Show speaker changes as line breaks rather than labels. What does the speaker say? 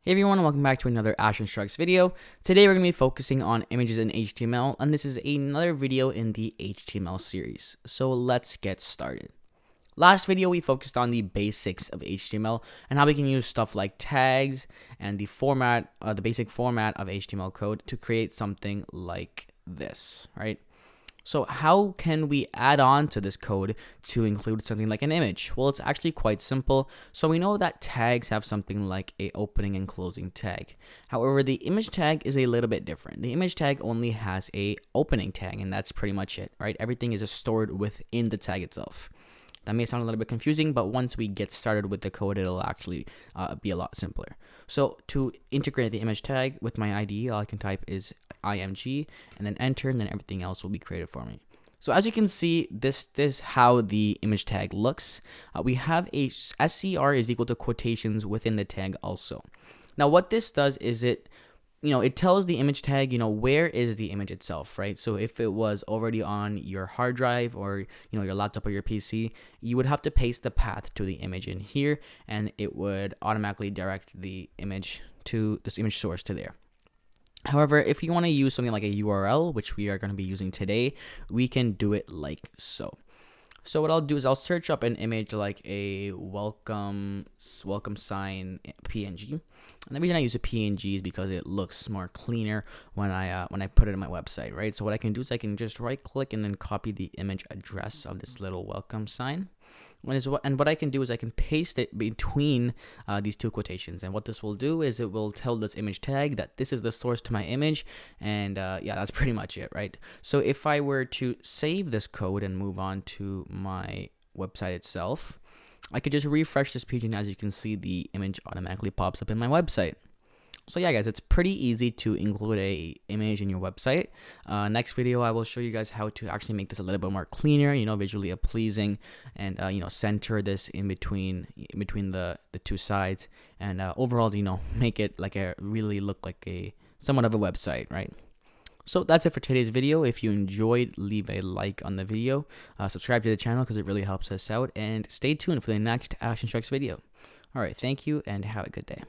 Hey everyone, welcome back to another Ash Instructs video. Today we're going to be focusing on images in HTML, and this is another video in the HTML series. So let's get started. Last video we focused on the basics of HTML and how we can use stuff like tags and the format, the basic format of HTML code to create something like this, right? So how can we add on to this code to include something like an image? Well, it's actually quite simple. So we know that tags have something like a opening and closing tag. However, the image tag is a little bit different. The image tag only has a opening tag, and that's pretty much it, right? Everything is just stored within the tag itself. That may sound a little bit confusing, but once we get started with the code, it'll actually be a lot simpler. So to integrate the image tag with my IDE, all I can type is img and then enter, and then everything else will be created for me. So as you can see, this is how the image tag looks. We have a scr is equal to quotations within the tag also. Now what this does is it tells the image tag, where is the image itself, right? So if it was already on your hard drive or, your laptop or your PC, you would have to paste the path to the image in here, and it would automatically direct the image to this image source to there. However, if you want to use something like a URL, which we are going to be using today, we can do it like so. So what I'll do is I'll search up an image like a welcome sign PNG. And the reason I use a PNG is because it looks more cleaner when I put it in my website, right? So what I can do is I can just right click and then copy the image address of this little welcome sign. And what I can do is I can paste it between these two quotations. And what this will do is it will tell this image tag that this is the source to my image. And yeah, that's pretty much it, right? So if I were to save this code and move on to my website itself, I could just refresh this page, and as you can see, the image automatically pops up in my website. So yeah, guys, it's pretty easy to include a image in your website. Next video, I will show you guys how to actually make this a little bit more cleaner, visually pleasing, and center this in between the two sides, and overall, make it like really look like a somewhat of a website, right? So that's it for today's video. If you enjoyed, leave a like on the video, subscribe to the channel because it really helps us out, and stay tuned for the next Ash Instructs video. All right, thank you and have a good day.